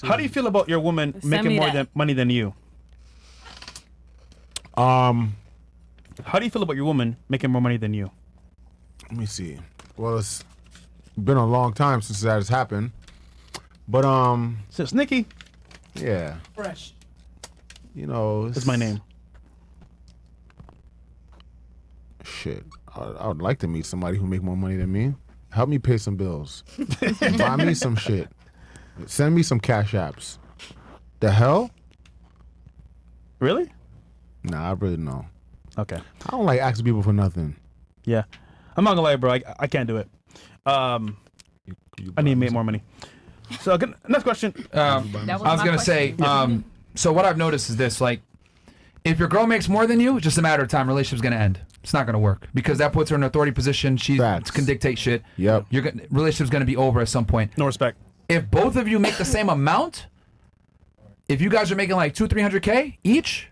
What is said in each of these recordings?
How do you feel about your woman making more money than you? How do you feel about your woman making more money than you? Let me see. Well, it's been a long time since that has happened, but Since Nikki, yeah, fresh. you know, That's my name. Shit, I would like to meet somebody who make more money than me. Help me pay some bills. Buy me some shit. Send me some cash apps. The hell? Really? Nah, I really don't. Okay. I don't like asking people for nothing. Yeah, I'm not gonna lie, bro. I can't do it. I need to make more money. So next question. I was gonna say. So what I've noticed is this: like, if your girl makes more than you, it's just a matter of time. Relationship's gonna end. It's not gonna work because that puts her in an authority position. She can dictate shit. Yep. Relationship's gonna be over at some point. No respect. If both of you make the same amount, if you guys are making like $200-300K each,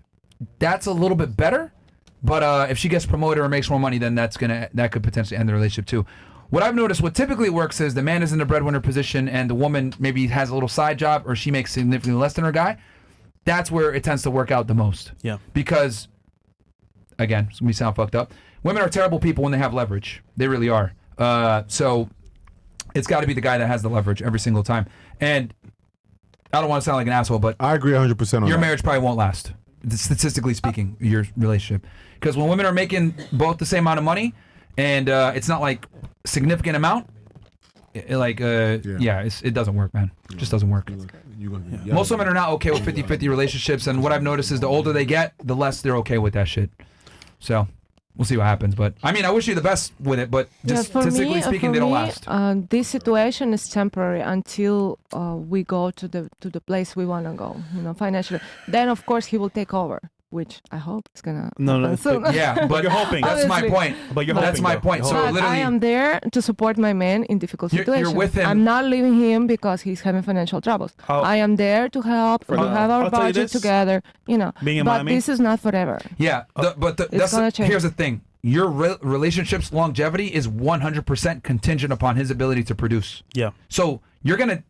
that's a little bit better. But if she gets promoted or makes more money, then that could potentially end the relationship too. What I've noticed, what typically works is the man is in the breadwinner position and the woman maybe has a little side job or she makes significantly less than her guy. That's where it tends to work out the most. Yeah. Because, again, we sound fucked up. Women are terrible people when they have leverage. They really are. So it's got to be the guy that has the leverage every single time. And I don't want to sound like an asshole, but I agree 100% on your that. marriage probably won't last, statistically speaking, your relationship. Because when women are making both the same amount of money and it's not like significant amount, it doesn't work, man. It just doesn't work. Most women are not okay with 50-50 relationships, and what I've noticed is the older they get, the less they're okay with that shit. So we'll see what happens. But I mean, I wish you the best with it, but just statistically speaking, they don't last. This situation is temporary until we go to the place we want to go, financially. Then of course he will take over, which I hope it's gonna happen soon. Yeah, but you're hoping. That's my point. But you're that's hoping, my though. point. So But literally, I am there to support my man in difficult situations. You're with him. I'm not leaving him because he's having financial troubles. I am there to help. We have our I'll tell you budget this, together. being in but Miami, this is not forever. yeah. It's gonna change. Here's the thing. Your relationship's longevity is 100% contingent upon his ability to produce. Yeah. So you're gonna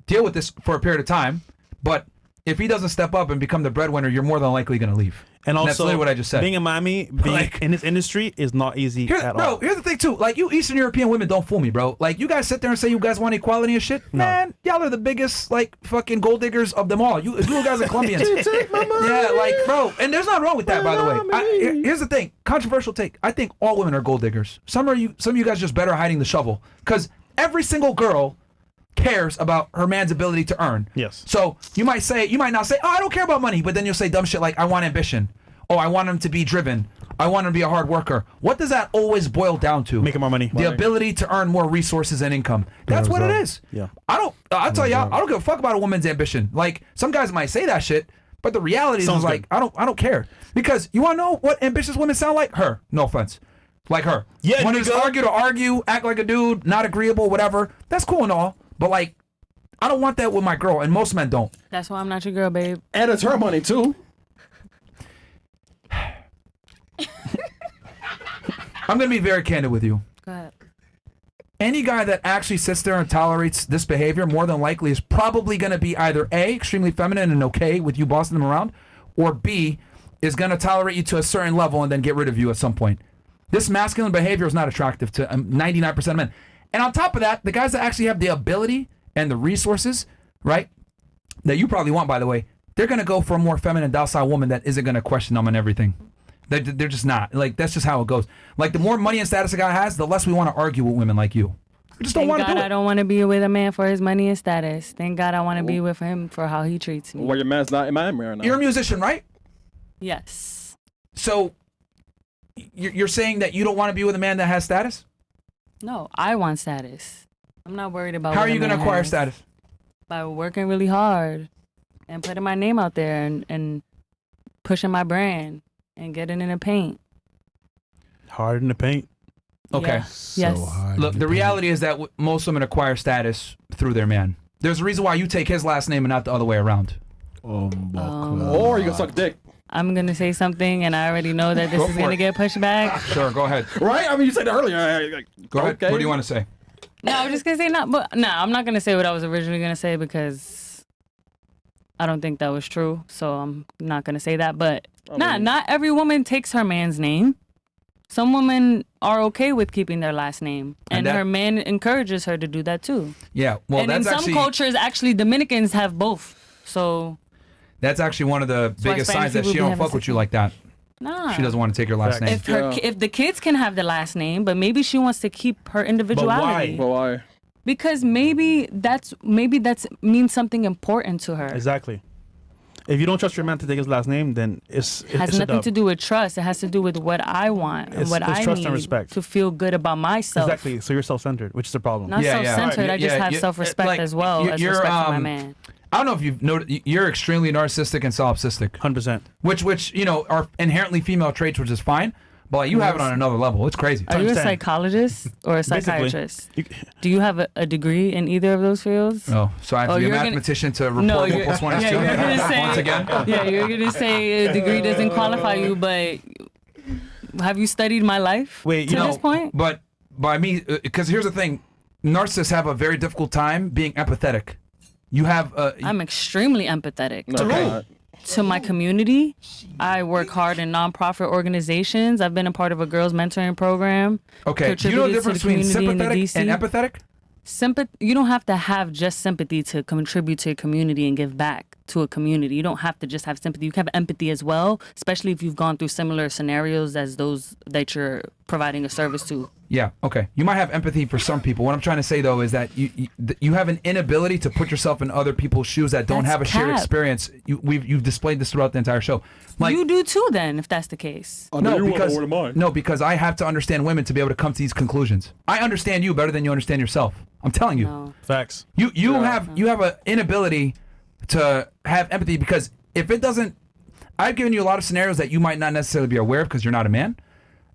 deal with this for a period of time, but if he doesn't step up and become the breadwinner, you're more than likely gonna leave. And also, that's literally what I just said. Being in Miami, being in this industry is not easy at all. Bro, here's the thing too. Like, you Eastern European women, don't fool me, bro. Like, you guys sit there and say you guys want equality and shit. No. Man, y'all are the biggest, like, fucking gold diggers of them all. You guys are Colombians. Yeah, like, bro. And there's nothing wrong with that, by the way. Here's the thing. Controversial take. I think all women are gold diggers. Some of you guys are just better hiding the shovel. Because every single girl cares about her man's ability to earn. Yes. So you might not say, oh, I don't care about money, but then you'll say dumb shit like, I want ambition. Oh, I want him to be driven. I want him to be a hard worker. What does that always boil down to? Making more money. The ability to earn more resources and income. That's what it is. Yeah. I'll tell y'all, I don't give a fuck about a woman's ambition. Like, some guys might say that shit, but the reality is like, I don't care. Because you want to know what ambitious women sound like? Her. No offense. Like her. Yeah. When it's argue, act like a dude, not agreeable, whatever. That's cool and all. But like, I don't want that with my girl, and most men don't. That's why I'm not your girl, babe. And it's her money too. I'm going to be very candid with you. Go ahead. Any guy that actually sits there and tolerates this behavior more than likely is probably going to be either A, extremely feminine and okay with you bossing them around, or B, is going to tolerate you to a certain level and then get rid of you at some point. This masculine behavior is not attractive to 99% of men. And on top of that, the guys that actually have the ability and the resources, right, that you probably want, by the way, they're going to go for a more feminine, docile woman that isn't going to question them on everything. They're just not. Like, that's just how it goes. Like, the more money and status a guy has, the less we want to argue with women like you. We just don't want to do it. Thank God I don't want to be with a man for his money and status. Thank God I want to be with him for how he treats me. Well, your man's not in Miami right now. You're a musician, right? Yes. So, you're saying that you don't want to be with a man that has status? No, I want status. I'm not worried about How what are you going to acquire status? By working really hard and putting my name out there and pushing my brand and getting in the paint. Hard in the paint. Okay. Yeah. Yes. Look, the reality is that most women acquire status through their man. There's a reason why you take his last name and not the other way around. Or you can suck dick. I'm going to say something and I already know that this is going to get pushed back. Sure, go ahead. Right? I mean, you said that earlier. Go ahead. Okay. What do you want to say? No, I'm just going to say I'm not going to say what I was originally going to say because I don't think that was true, so I'm not gonna say that. But mean- not every woman takes her man's name. Some women are okay with keeping their last name, and that- her man encourages her to do that too. Yeah, well, And in that's some actually cultures, actually, Dominicans have both. So that's actually one of the why biggest Spanish signs that people she be don't having fuck with sex you with- like that. nah. She doesn't want to take your last Facts. name. If the kids can have the last name, but maybe she wants to keep her individuality. Well, why? Because maybe that's means something important to her. Exactly. If you don't trust your man to take his last name, then it's Has a nothing dub. to do with trust. It has to do with what I want and It's- what it's I trust need and respect. to feel good about myself. Exactly. So you're self-centered, which is the problem. Not Yeah, yeah. self-centered. Right. I just Yeah, have you- self-respect like, as well as you're, respect for my man. I don't know if you've noticed, you're extremely narcissistic and solipsistic, 100%. which you know are inherently female traits, which is fine. But like, you have it on another level. It's crazy. Are you a 100%. psychologist or a Basically. psychiatrist? You- Do you have a degree in either of those fields? Oh, so I have to Oh, be a you're gonna- mathematician to report No, 1 you're, plus 1 is 2. you're gonna say Once again. Yeah, you're gonna say a degree doesn't qualify you, but have you studied my life Wait, to you know- this point? But by me, because here's the thing, narcissists have a very difficult time being empathetic. You have I'm extremely empathetic. No, Okay. not. To my community. I work hard in nonprofit organizations. I've been a part of a girls mentoring program. okay. Do you know the contributed to difference between community in the sympathetic and DC. empathetic? You don't have to have just sympathy to contribute to your community and give back to a community. You don't have to just have sympathy. You can have empathy as well, especially if you've gone through similar scenarios as those that you're providing a service to. Yeah. Okay. You might have empathy for some people. What I'm trying to say though is that you have an inability to put yourself in other people's shoes that don't That's have a shared cap. experience. You've displayed this throughout the entire show. Like, You do too, then, if that's the case. Oh, no, no, you want because more than mine. no, because I have to understand women to be able to come to these conclusions. I understand you better than you understand yourself. I'm telling you. No. Facts. You have an inability to have empathy because if it doesn't, I've given you a lot of scenarios that you might not necessarily be aware of because you're not a man,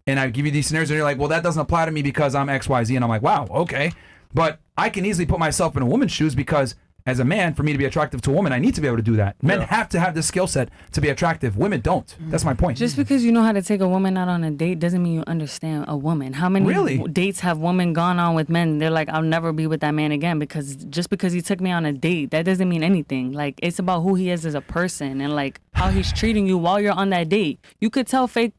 and I give you these scenarios and you're like, well, that doesn't apply to me because I'm X, Y, Z, and I'm like, wow, okay, but I can easily put myself in a woman's shoes because as a man, for me to be attractive to a woman, I need to be able to do that. Men have to have this skill set to be attractive. Women don't. That's my point. Just because you know how to take a woman out on a date doesn't mean you understand a woman. How many Really? dates have women gone on with men? They're like, I'll never be with that man again because just because he took me on a date, that doesn't mean anything. Like, it's about who he is as a person and like how he's treating you while you're on that date. You could tell fake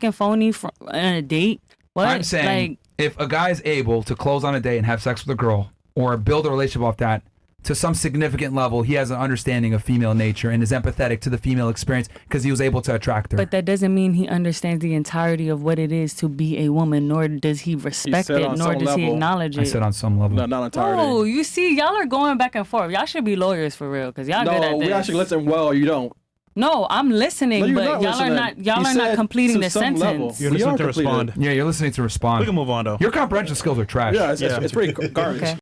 and phony on a date. What? I'm saying like, if a guy's able to close on a date and have sex with a girl or build a relationship off that, to some significant level, he has an understanding of female nature and is empathetic to the female experience because he was able to attract her. but that doesn't mean he understands the entirety of what it is to be a woman, nor does he respect said it, on nor some does he level. acknowledge I it. said on some level. No, not entirely. Oh, you see, y'all are going back and forth. Y'all should be lawyers for real, because y'all good at No, this. we actually listen well. You don't. No, I'm listening, No, you're but not y'all listening. are not. Y'all He are not said completing to the some sentence. level. You're We listening are to completed. respond. Yeah, you're listening to respond. We can move on though. Your comprehension skills are trash. Yeah, it's pretty garbage. Okay.